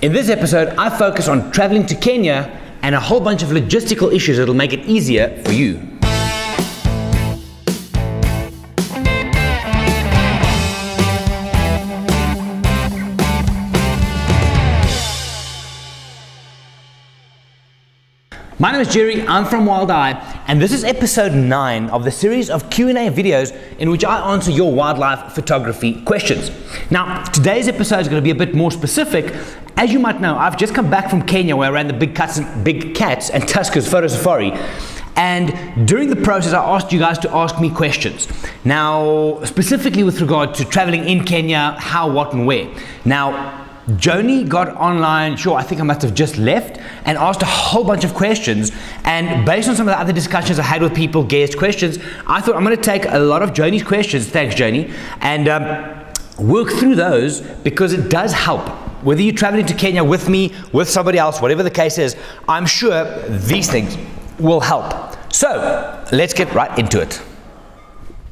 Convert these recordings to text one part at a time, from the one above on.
In this episode, I focus on traveling to Kenya and a whole bunch of logistical issues that'll make it easier for you. My name is Gerry, I'm from Walt, and this is episode 9 of the series of Q&A videos in which I answer your wildlife photography questions. Now, today's episode is going to be a bit more specific. As you might know, I've just come back from Kenya where I ran the Big Cats and Tuskers photo safari. And during the process, I asked you guys to ask me questions. Now, specifically with regard to traveling in Kenya, how, what, and where. Now, Joni got online, I think I must have just left, and asked a whole bunch of questions. And based on some of the other discussions I had with people, guest questions, I thought I'm going to take a lot of Joni's questions, thanks Joni, and work through those because it does help. Whether you're traveling to Kenya with me, with somebody else, whatever the case is, I'm sure these things will help. So, let's get right into it.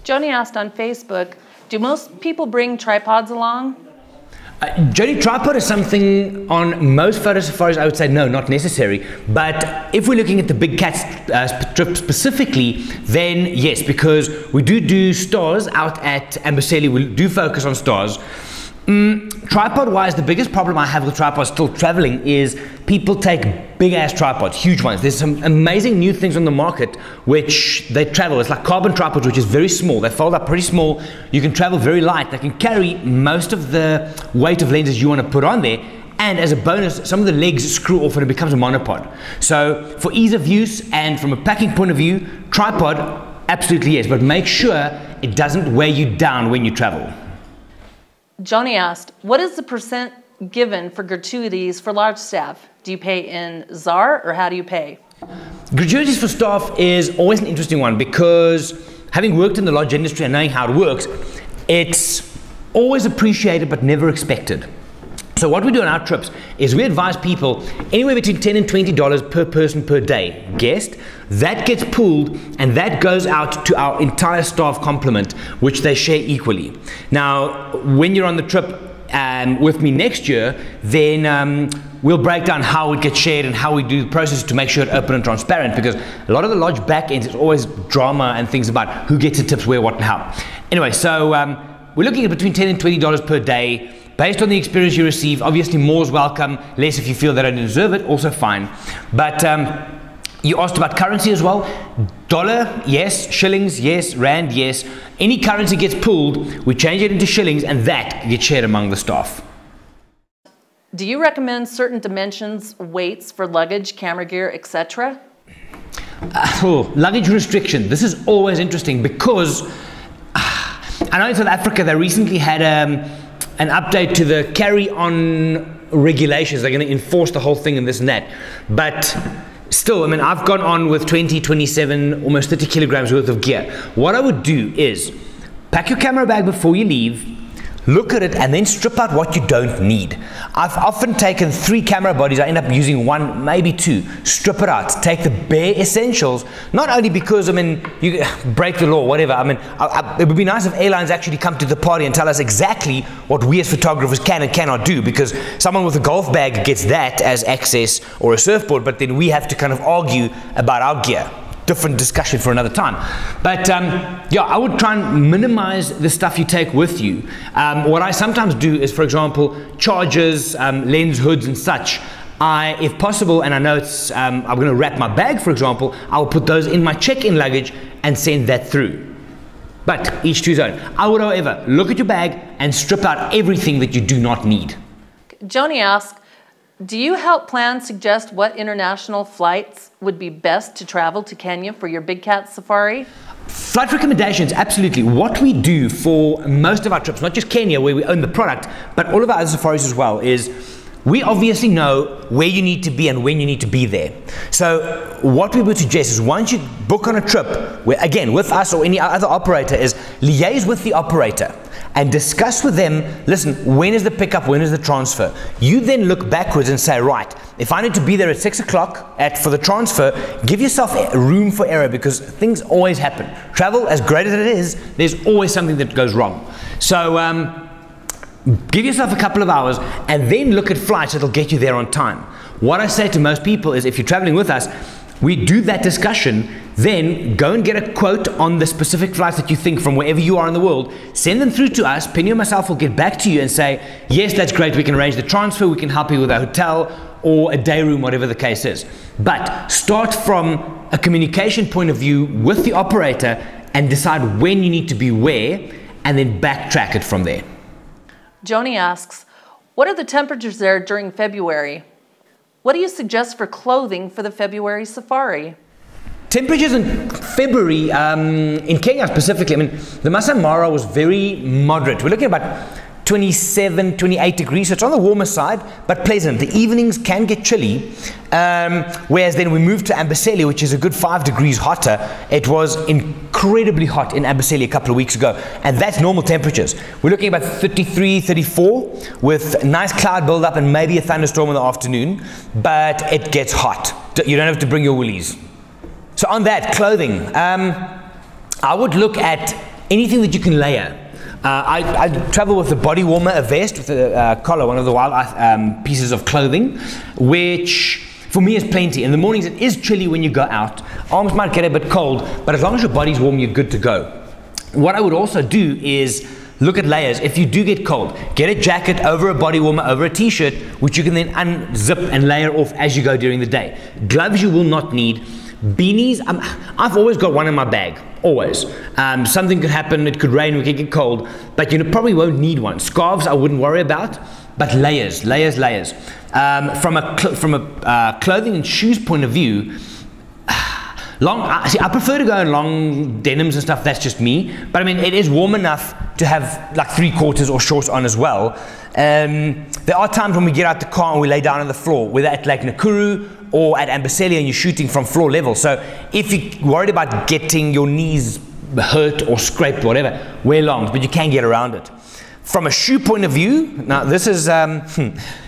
Joni asked on Facebook, do most people bring tripods along? Joni, tripod is something on most photo safaris, I would say no, not necessary. But if we're looking at the Big Cats trip specifically, then yes, because we do stars out at Amboseli, we do focus on stars. Tripod-wise, the biggest problem I have with tripods still traveling is people take big-ass tripods, huge ones. There's some amazing new things on the market which they travel. It's like carbon tripods, which is very small. They fold up pretty small. You can travel very light. They can carry most of the weight of lenses you want to put on there. And as a bonus, some of the legs screw off and it becomes a monopod. So for ease of use and from a packing point of view, tripod, absolutely yes. But make sure it doesn't weigh you down when you travel. Joni asked, what is the percent given for gratuities for large staff? Do you pay in ZAR or how do you pay? Gratuities for staff is always an interesting one because having worked in the lodge industry and knowing how it works, it's always appreciated but never expected. So what we do on our trips is we advise people anywhere between $10 and $20 per person per day guest. That gets pooled and that goes out to our entire staff complement, which they share equally. Now, when you're on the trip with me next year, then we'll break down how it gets shared and how we do the process to make sure it's open and transparent, because a lot of the lodge back ends, it's always drama and things about who gets the tips where, what, and how. Anyway, so we're looking at between $10 and $20 per day. Based on the experience you receive, obviously more is welcome, less if you feel they don't deserve it, also fine. But you asked about currency as well. Dollar, yes. Shillings, yes. Rand, yes. Any currency gets pooled, we change it into shillings, and that gets shared among the staff. Do you recommend certain dimensions, weights for luggage, camera gear, etc.? Luggage restriction. This is always interesting because I know in South Africa they recently had an update to the carry-on regulations. They're going to enforce the whole thing and this and that. But still, I mean, I've gone on with 20, 27, almost 30 kilograms worth of gear. What I would do is pack your camera bag before you leave, look at it, and then strip out what you don't need. I've often taken 3 camera bodies. I end up using 1, maybe 2. Strip it out. Take the bare essentials. Not only because, I mean, you break the law, whatever. I mean, it would be nice if airlines actually come to the party and tell us exactly what we as photographers can and cannot do, because someone with a golf bag gets that as access or a surfboard, but then we have to kind of argue about our gear. Different discussion for another time. But yeah, I would try and minimize the stuff you take with you. What I sometimes do is, for example, chargers, lens hoods and such. If possible, and I know it's, I'm going to wrap my bag, for example, I'll put those in my check-in luggage and send that through. But each to his own. I would, however, look at your bag and strip out everything that you do not need. Joni asked, do you help plans suggest what international flights would be best to travel to Kenya for your Big Cat safari? Flight recommendations, absolutely. What we do for most of our trips, not just Kenya where we own the product, but all of our other safaris as well, is we obviously know where you need to be and when you need to be there. So what we would suggest is once you book on a trip, where, again, with us or any other operator, is liaise with the operator and discuss with them, listen, when is the pickup, when is the transfer? You then look backwards and say, right, if I need to be there at 6 o'clock for the transfer, give yourself room for error, because things always happen. Travel, as great as it is, there's always something that goes wrong. So Give yourself a couple of hours and then look at flights that'll get you there on time. What I say to most people is, if you're traveling with us, we do that discussion, then go and get a quote on the specific flights that you think from wherever you are in the world, send them through to us. Penny or myself will get back to you and say, yes, that's great, we can arrange the transfer, we can help you with a hotel or a day room, whatever the case is. But start from a communication point of view with the operator and decide when you need to be where, and then backtrack it from there. Joni asks, what are the temperatures there during February? What do you suggest for clothing for the February safari? Temperatures in February, in Kenya specifically, I mean, the Masai Mara was very moderate. We're looking at about 27, 28 degrees, so it's on the warmer side, but pleasant. The evenings can get chilly, whereas then we moved to Amboseli, which is a good 5 degrees hotter. It was incredibly hot in Amboseli a couple of weeks ago, and that's normal temperatures. We're looking at about 33, 34, with nice cloud buildup and maybe a thunderstorm in the afternoon, but it gets hot. You don't have to bring your woolies. So on that, clothing, I would look at anything that you can layer. I travel with a body warmer, a vest with a collar, one of the wild pieces of clothing, which for me is plenty. In the mornings it is chilly when you go out. Arms might get a bit cold, but as long as your body's warm, you're good to go. What I would also do is look at layers. If you do get cold, get a jacket over a body warmer, over a t-shirt, which you can then unzip and layer off as you go during the day. Gloves you will not need. Beanies, I've always got one in my bag, always. Something could happen, it could rain, we could get cold, but you probably won't need one. Scarves I wouldn't worry about, but layers. From a clothing and shoes point of view, I prefer to go in long denims and stuff, that's just me, but I mean, it is warm enough to have like 3/4 or shorts on as well. There are times when we get out the car and we lay down on the floor, whether at Lake Nakuru or at Amboseli, and you're shooting from floor level. So if you're worried about getting your knees hurt or scraped or whatever, wear longs, but you can get around it. From a shoe point of view, now this is,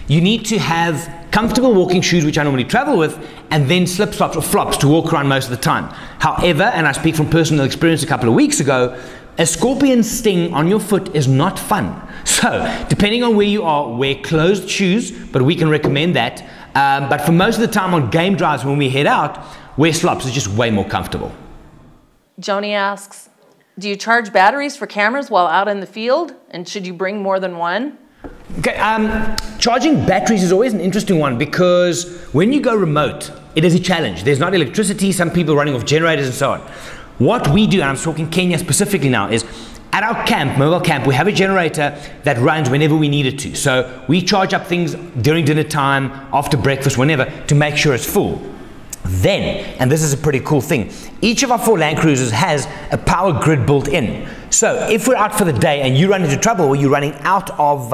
you need to have comfortable walking shoes, which I normally travel with, and then slip-flops or flops to walk around most of the time. However, and I speak from personal experience a couple of weeks ago, a scorpion sting on your foot is not fun. So, depending on where you are, wear closed shoes, but we can recommend that. But for most of the time on game drives when we head out, wear slops. It's just way more comfortable. Joni asks, do you charge batteries for cameras while out in the field? And should you bring more than one? Okay, charging batteries is always an interesting one, because when you go remote, it is a challenge. There's not electricity, some people running off generators and so on. What we do, and I'm talking Kenya specifically now, is at our camp, mobile camp, we have a generator that runs whenever we need it to. So we charge up things during dinner time, after breakfast, whenever, to make sure it's full. Then, and this is a pretty cool thing, each of our 4 Land Cruisers has a power grid built in. So if we're out for the day and you run into trouble or you're running out of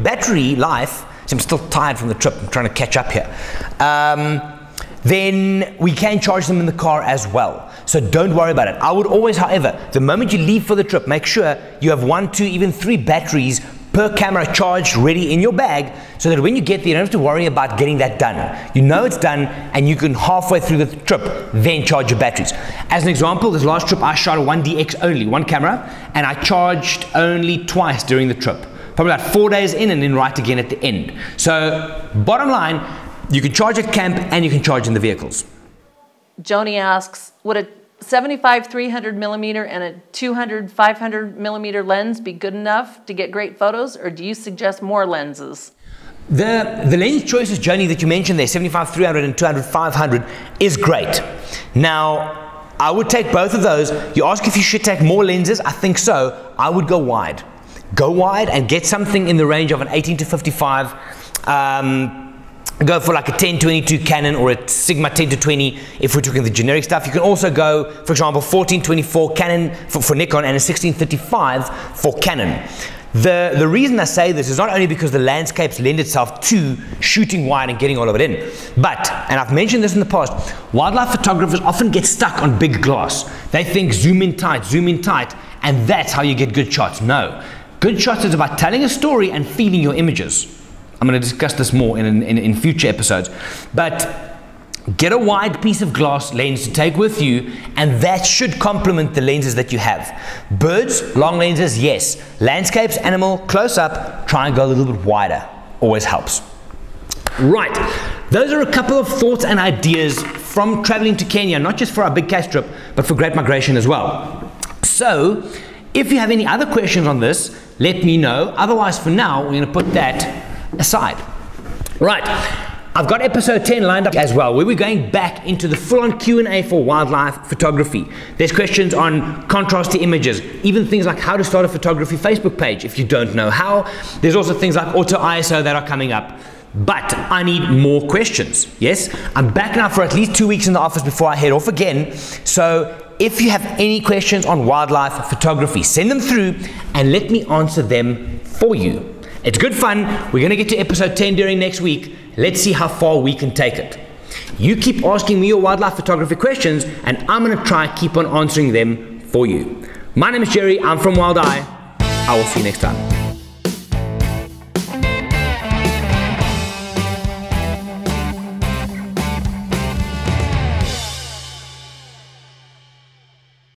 battery life, so I'm still tired from the trip, I'm trying to catch up here, then we can charge them in the car as well. So don't worry about it. I would always, however, the moment you leave for the trip, make sure you have 1, 2, even 3 batteries per camera charged ready in your bag, so that when you get there, you don't have to worry about getting that done. You know it's done, and you can halfway through the trip, then charge your batteries. As an example, this last trip I shot a 1DX only, 1 camera, and I charged only twice during the trip. Probably about 4 days in and then right again at the end. So bottom line, you can charge at camp and you can charge in the vehicles. Joni asks, would a 75 300mm and a 200 500mm lens be good enough to get great photos, or do you suggest more lenses? The lens choices, Joni, that you mentioned there, 75 300 and 200 500, is great. Now, I would take both of those. You ask if you should take more lenses, I think so. I would go wide. Go wide and get something in the range of an 18 to 55. Go for like a 10-22 Canon or a Sigma 10-20 if we're talking the generic stuff. You can also go, for example, 14-24 Canon for Nikon and a 16-35 for Canon. The reason I say this is not only because the landscapes lend itself to shooting wide and getting all of it in, but, and I've mentioned this in the past, wildlife photographers often get stuck on big glass. They think zoom in tight, and that's how you get good shots. No. Good shots is about telling a story and feeling your images. I'm going to discuss this more in future episodes. But Get a wide piece of glass lens to take with you, and that should complement the lenses that you have. Birds, long lenses, yes. Landscapes, animal, close up, try and go a little bit wider. Always helps. Right, those are a couple of thoughts and ideas from traveling to Kenya, not just for our big cash trip, but for Great Migration as well. So, if you have any other questions on this, let me know. Otherwise, for now, we're going to put that aside. Right, I've got episode 10 lined up as well, where we're going back into the full-on Q&A for wildlife photography. There's questions on contrast to images, even things like how to start a photography Facebook page if you don't know how. There's also things like auto ISO that are coming up. But I need more questions. Yes, I'm back now for at least 2 weeks in the office before I head off again. So if you have any questions on wildlife photography, send them through and let me answer them for you. It's good fun. We're going to get to episode 10 during next week. Let's see how far we can take it. You keep asking me your wildlife photography questions, and I'm going to try and keep on answering them for you. My name is Gerry. I'm from Wild Eye. I will see you next time.